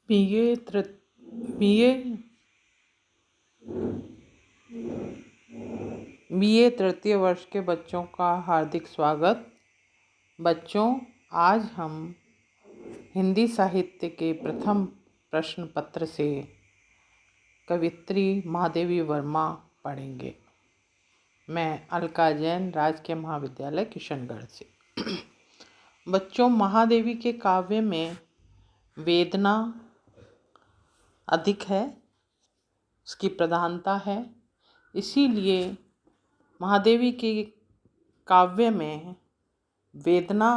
BA तृ BA BA तृतीय वर्ष के बच्चों का हार्दिक स्वागत। बच्चों, आज हम हिंदी साहित्य के प्रथम प्रश्न पत्र से कवित्री महादेवी वर्मा पढ़ेंगे। मैं अलका जैन, राजकीय महाविद्यालय किशनगढ़ से। बच्चों, महादेवी के काव्य में वेदना अधिक है, उसकी प्रधानता है। इसीलिए महादेवी के काव्य में वेदना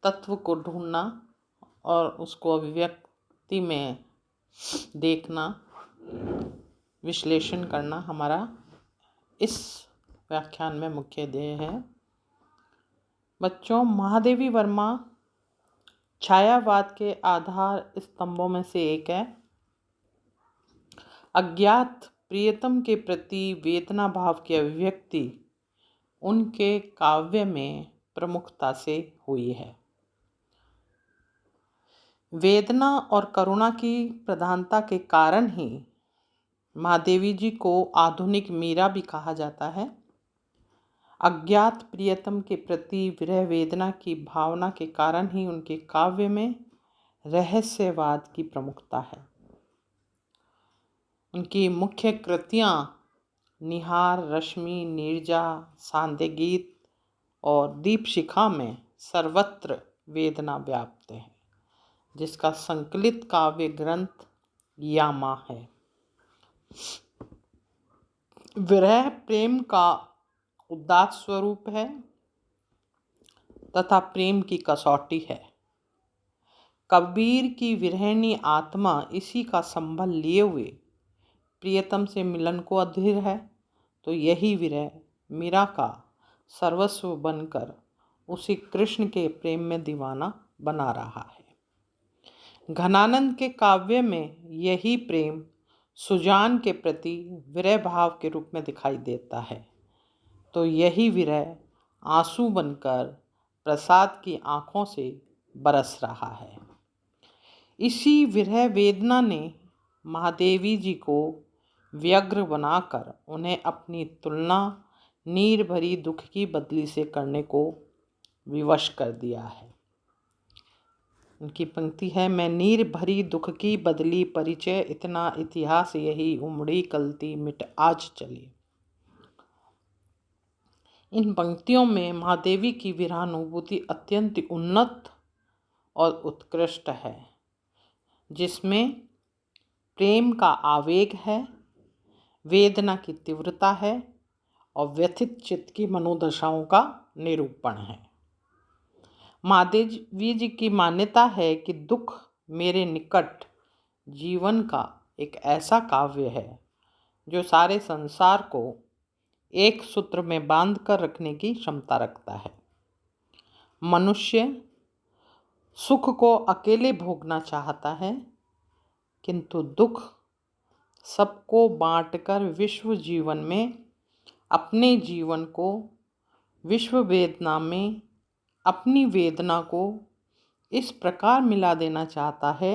तत्व को ढूंढना और उसको अभिव्यक्ति में देखना, विश्लेषण करना हमारा इस व्याख्यान में मुख्य ध्येय है। बच्चों, महादेवी वर्मा छायावाद के आधार स्तंभों में से एक है। अज्ञात प्रियतम के प्रति वेदना भाव की अभिव्यक्ति उनके काव्य में प्रमुखता से हुई है। वेदना और करुणा की प्रधानता के कारण ही महादेवी जी को आधुनिक मीरा भी कहा जाता है। अज्ञात प्रियतम के प्रति विरह वेदना की भावना के कारण ही उनके काव्य में रहस्यवाद की प्रमुखता है। उनकी मुख्य कृतियाँ निहार, रश्मि, नीरजा, सांध्य गीत और दीपशिखा में सर्वत्र वेदना व्याप्त है, जिसका संकलित काव्य ग्रंथ यामा है। विरह प्रेम का उदात्त स्वरूप है तथा प्रेम की कसौटी है। कबीर की विरहिणी आत्मा इसी का संबल लिए हुए प्रियतम से मिलन को अधीर है, तो यही विरह मीरा का सर्वस्व बनकर उसी कृष्ण के प्रेम में दीवाना बना रहा है। घनानंद के काव्य में यही प्रेम सुजान के प्रति विरह भाव के रूप में दिखाई देता है, तो यही विरह आंसू बनकर प्रसाद की आंखों से बरस रहा है। इसी विरह वेदना ने महादेवी जी को व्यग्र बनाकर उन्हें अपनी तुलना नीर भरी दुख की बदली से करने को विवश कर दिया है। उनकी पंक्ति है, मैं नीर भरी दुख की बदली परिचय, इतना इतिहास यही उमड़ी कलती मिट आज चली। इन पंक्तियों में महादेवी की विरहानुभूति अत्यंत उन्नत और उत्कृष्ट है, जिसमें प्रेम का आवेग है, वेदना की तीव्रता है और व्यथित चित्त की मनोदशाओं का निरूपण है। महादेवी जी की मान्यता है कि दुख मेरे निकट जीवन का एक ऐसा काव्य है जो सारे संसार को एक सूत्र में बांध कर रखने की क्षमता रखता है। मनुष्य सुख को अकेले भोगना चाहता है, किंतु दुख सबको बांटकर विश्व जीवन में अपने जीवन को, विश्व वेदना में अपनी वेदना को इस प्रकार मिला देना चाहता है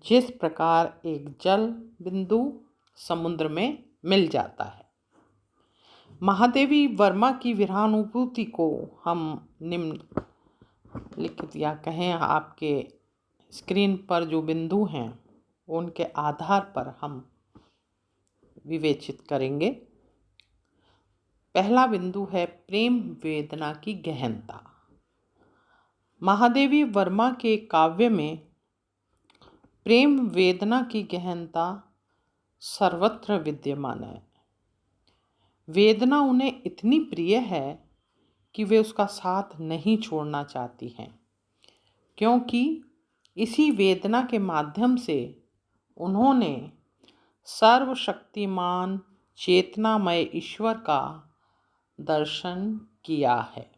जिस प्रकार एक जल बिंदु समुद्र में मिल जाता है। महादेवी वर्मा की विरहानुभूति को हम निम्नलिखित या कहें आपके स्क्रीन पर जो बिंदु हैं उनके आधार पर हम विवेचित करेंगे। पहला बिंदु है प्रेम वेदना की गहनता। महादेवी वर्मा के काव्य में प्रेम वेदना की गहनता सर्वत्र विद्यमान है। वेदना उन्हें इतनी प्रिय है कि वे उसका साथ नहीं छोड़ना चाहती हैं, क्योंकि इसी वेदना के माध्यम से उन्होंने सर्वशक्तिमान चेतनामय ईश्वर का दर्शन किया है।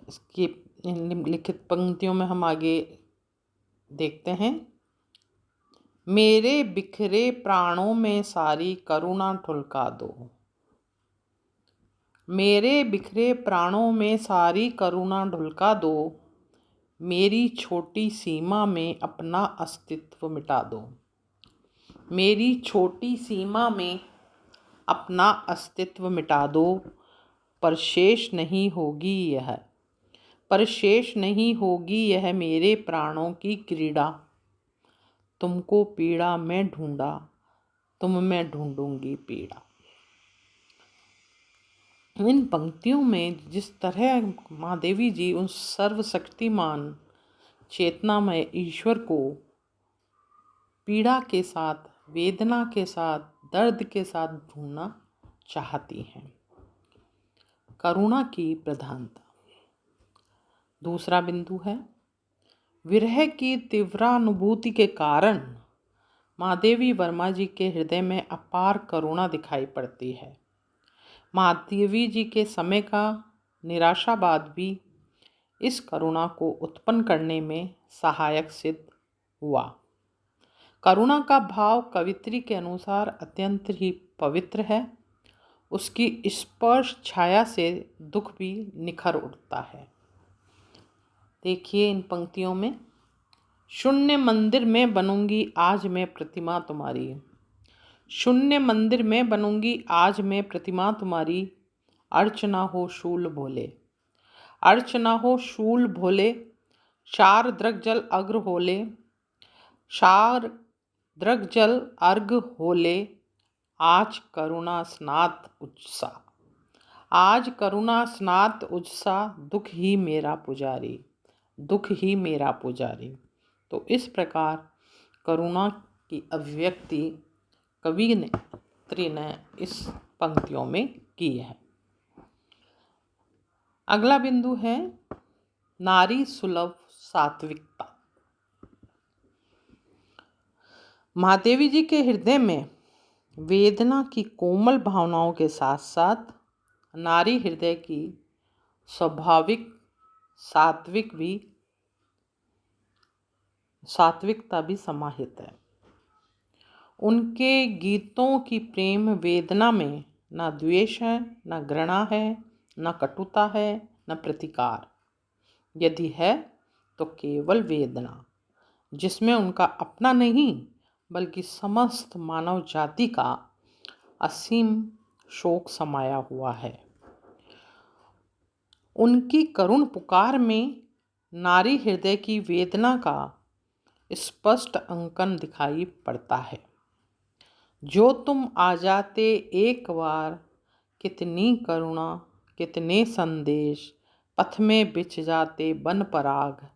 इसकी निम्नलिखित पंक्तियों में हम आगे देखते हैं। मेरे बिखरे प्राणों में सारी करुणा ढुलका दो। मेरे बिखरे प्राणों में सारी करुणा ढुलका दो, मेरी छोटी सीमा में अपना अस्तित्व मिटा दो। मेरी छोटी सीमा में अपना अस्तित्व मिटा दो, पर शेष नहीं होगी यह मेरे प्राणों की क्रीड़ा। तुमको पीड़ा में ढूंढा, तुम में ढूंढूंगी पीड़ा। इन पंक्तियों में जिस तरह महादेवी जी उन सर्वशक्तिमान चेतनामय ईश्वर को पीड़ा के साथ, वेदना के साथ, दर्द के साथ ढूंढना चाहती हैं। करुणा की प्रधानता। दूसरा बिंदु है, विरह की तीव्रानुभूति के कारण महादेवी वर्मा जी के हृदय में अपार करुणा दिखाई पड़ती है। महादेवी जी के समय का निराशावाद भी इस करुणा को उत्पन्न करने में सहायक सिद्ध हुआ। करुणा का भाव कवित्री के अनुसार अत्यंत ही पवित्र है। उसकी स्पर्श छाया से दुख भी निखर उठता है। देखिए इन पंक्तियों में, शून्य मंदिर में बनूंगी आज मैं प्रतिमा तुम्हारी। शून्य मंदिर में बनूंगी आज मैं प्रतिमा तुम्हारी। अर्चना हो शूल भोले, अर्चना हो शूल भोले। चार द्रगजल अग्र होले, चार द्रगजल अर्घ होले। आज करुणा स्नात उत्साह, आज करुणा स्नात उत्साह। दुख ही मेरा पुजारी, दुख ही मेरा पुजारी। तो इस प्रकार करुणा की अभिव्यक्ति कवि ने इस पंक्तियों में की है। अगला बिंदु है नारी सुलभ सात्विकता। महादेवी जी के हृदय में वेदना की कोमल भावनाओं के साथ साथ नारी हृदय की स्वाभाविक सात्विकता भी समाहित है। उनके गीतों की प्रेम वेदना में न द्वेष है, न घृणा है, न कटुता है, न प्रतिकार। यदि है तो केवल वेदना, जिसमें उनका अपना नहीं बल्कि समस्त मानव जाति का असीम शोक समाया हुआ है। उनकी करुण पुकार में नारी हृदय की वेदना का स्पष्ट अंकन दिखाई पड़ता है। जो तुम आ जाते एक बार, कितनी करुणा कितने संदेश, पथ में बिछ जाते बन पराग।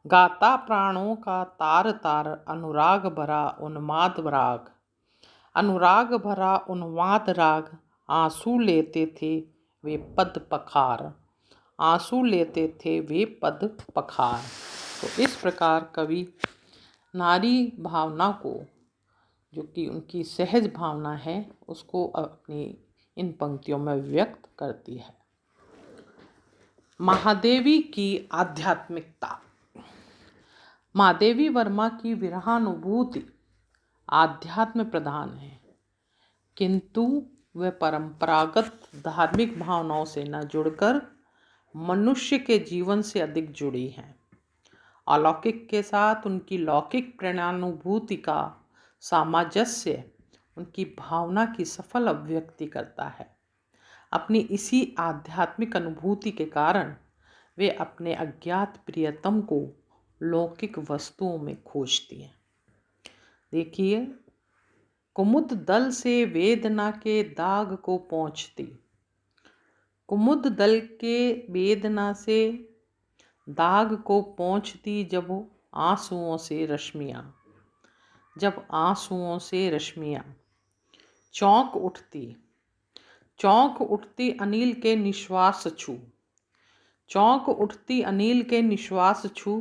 गाता प्राणों का तार तार, अनुराग भरा उन्माद राग। अनुराग भरा उन्माद राग, आंसू लेते थे वे पद पखार, आंसू लेते थे वे पद पखार। तो इस प्रकार कवि नारी भावना को, जो कि उनकी सहज भावना है, उसको अपनी इन पंक्तियों में व्यक्त करती है। महादेवी की आध्यात्मिकता। महादेवी वर्मा की विरहानुभूति आध्यात्म प्रधान है, किंतु वह परंपरागत धार्मिक भावनाओं से न जुड़कर मनुष्य के जीवन से अधिक जुड़ी हैं। अलौकिक के साथ उनकी लौकिक प्रेरणानुभूति का सामंजस्य उनकी भावना की सफल अभिव्यक्ति करता है। अपनी इसी आध्यात्मिक अनुभूति के कारण वे अपने अज्ञात प्रियतम को लौकिक वस्तुओं में खोजती हैं। देखिए, कुमुद दल से वेदना के दाग को पहुँचती, कुमुद दल के वेदना से दाग को पहुँचती जब आंसुओं से रश्मियाँ, जब आंसुओं से रश्मियाँ चौंक उठती अनिल के निश्वास छू, चौंक उठती अनिल के निश्वास छू।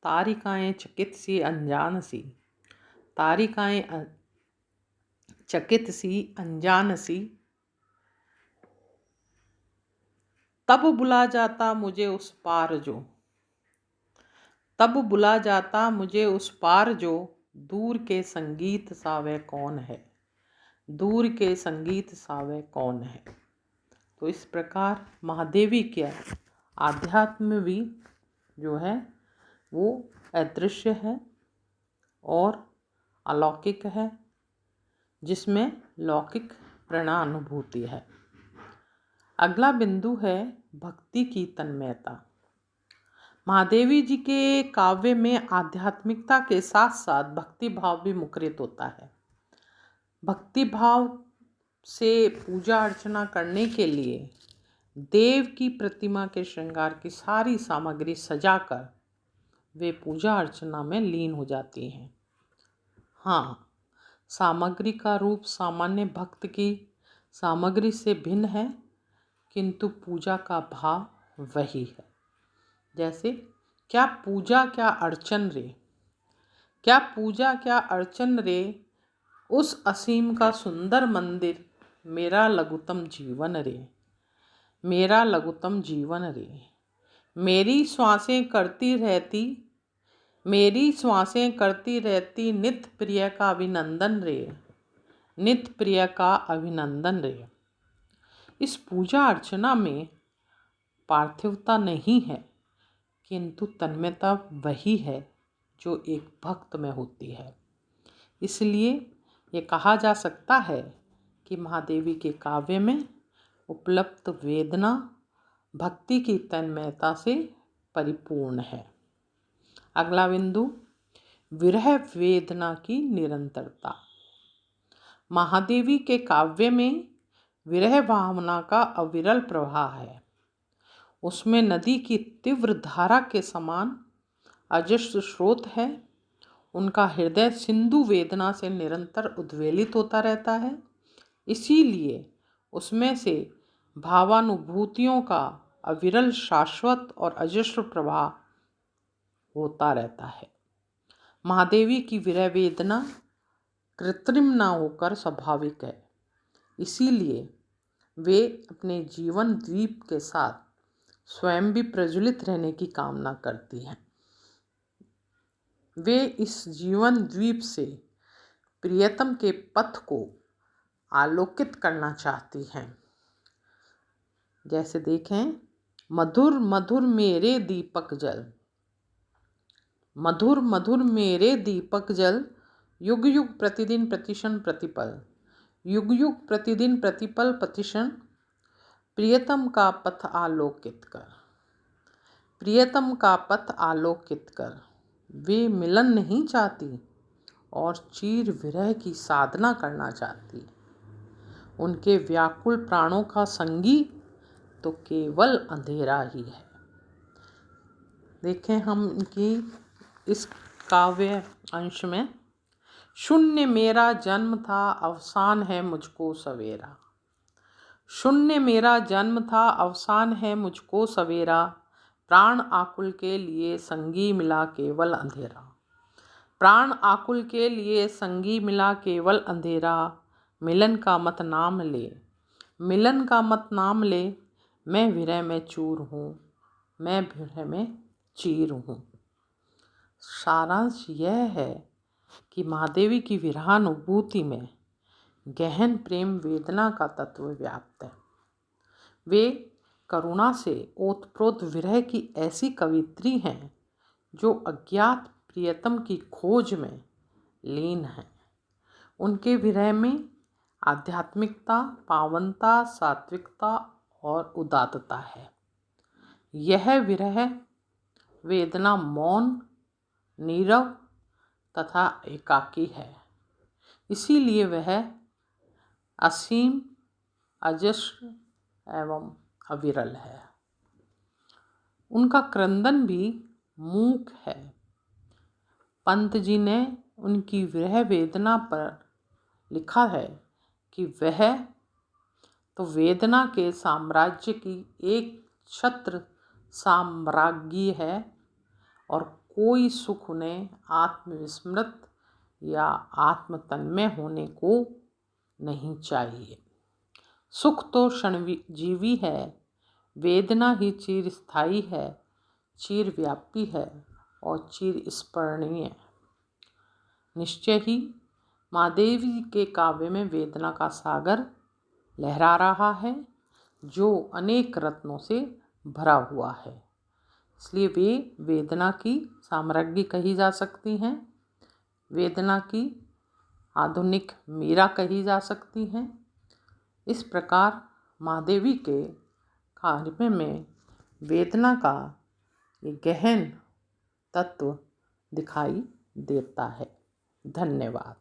तारिकाएं चकित सी अनजान सी, तारिकाएं चकित सी अनजान सी। तब बुला जाता मुझे उस पार जो, तब बुला जाता मुझे उस पार जो। दूर के संगीत सा वह कौन है, दूर के संगीत सा वह कौन है। तो इस प्रकार महादेवी के आध्यात्म भी जो है वो अदृश्य है और अलौकिक है, जिसमें लौकिक प्रेरणानुभूति है। अगला बिंदु है भक्ति की तन्मयता। महादेवी जी के काव्य में आध्यात्मिकता के साथ साथ भक्ति भाव भी मुखरित होता है। भक्ति भाव से पूजा अर्चना करने के लिए देव की प्रतिमा के श्रृंगार की सारी सामग्री सजाकर वे पूजा अर्चना में लीन हो जाती हैं। हाँ, सामग्री का रूप सामान्य भक्त की सामग्री से भिन्न है, किंतु पूजा का भाव वही है। जैसे क्या पूजा क्या अर्चन रे, क्या पूजा क्या अर्चन रे, उस असीम का सुंदर मंदिर, मेरा लघुतम जीवन रे, मेरा लघुतम जीवन रे। मेरी श्वासें करती रहती, मेरी श्वासें करती रहती, नित्य प्रिय का अभिनंदन रे, नित्य प्रिय का अभिनंदन रे। इस पूजा अर्चना में पार्थिवता नहीं है, किंतु तन्मयता वही है जो एक भक्त में होती है। इसलिए ये कहा जा सकता है कि महादेवी के काव्य में उपलब्ध वेदना भक्ति की तन्मयता से परिपूर्ण है। अगला बिंदु विरह वेदना की निरंतरता। महादेवी के काव्य में विरह भावना का अविरल प्रवाह है। उसमें नदी की तीव्र धारा के समान अजस्र स्रोत है। उनका हृदय सिंधु वेदना से निरंतर उद्वेलित होता रहता है। इसीलिए उसमें से भावानुभूतियों का अविरल, शाश्वत और अजस्र प्रवाह होता रहता है। महादेवी की विरह वेदना कृत्रिम न होकर स्वाभाविक है। इसीलिए वे अपने जीवन द्वीप के साथ स्वयं भी प्रज्वलित रहने की कामना करती हैं। वे इस जीवन द्वीप से प्रियतम के पथ को आलोकित करना चाहती हैं। जैसे देखें, मधुर मधुर मेरे दीपक जल, मधुर मधुर मेरे दीपक जल, युग युग प्रतिदिन प्रतिक्षण प्रतिपल, युग युग प्रतिदिन प्रतिपल प्रतिक्षण, प्रियतम का पथ आलोकित कर, प्रियतम का पथ आलोकित कर। वे मिलन नहीं चाहती और चीर विरह की साधना करना चाहती। उनके व्याकुल प्राणों का संगी तो केवल अंधेरा ही है। देखें हम इनकी इस काव्य अंश में, शून्य मेरा जन्म था, अवसान है मुझको सवेरा, शून्य मेरा जन्म था, अवसान है मुझको सवेरा, प्राण आकुल के लिए संगी मिला केवल अंधेरा, प्राण आकुल के लिए संगी मिला केवल अंधेरा, मिलन का मत नाम ले, मिलन का मत नाम ले, मैं विरह में चूर हूँ, मैं विरह में चीर हूँ। सारांश यह है कि महादेवी की विरहानुभूति में गहन प्रेम वेदना का तत्व व्याप्त है। वे करुणा से ओतप्रोत विरह की ऐसी कवित्री हैं जो अज्ञात प्रियतम की खोज में लीन है। उनके विरह में आध्यात्मिकता, पावनता, सात्विकता और उदात्तता है। यह विरह वेदना मौन, नीरव तथा एकाकी है। इसीलिए वह असीम, अजस्र एवं अविरल है। उनका क्रंदन भी मूक है। पंत जी ने उनकी विरह वेदना पर लिखा है कि वह तो वेदना के साम्राज्य की एक छत्र साम्राज्ञी है और कोई सुख उन्हें आत्मविस्मृत या आत्मतन्मय होने को नहीं चाहिए। सुख तो क्षणजीवी है, वेदना ही चिर स्थायी है, चिर व्यापी है और चिर स्मरणीय। निश्चय ही महादेवी के काव्य में वेदना का सागर लहरा रहा है जो अनेक रत्नों से भरा हुआ है। इसलिए वे वेदना की साम्राज्ञी कही जा सकती हैं, वेदना की आधुनिक मीरा कही जा सकती हैं। इस प्रकार महादेवी के कार्य में वेदना का ये गहन तत्व दिखाई देता है। धन्यवाद।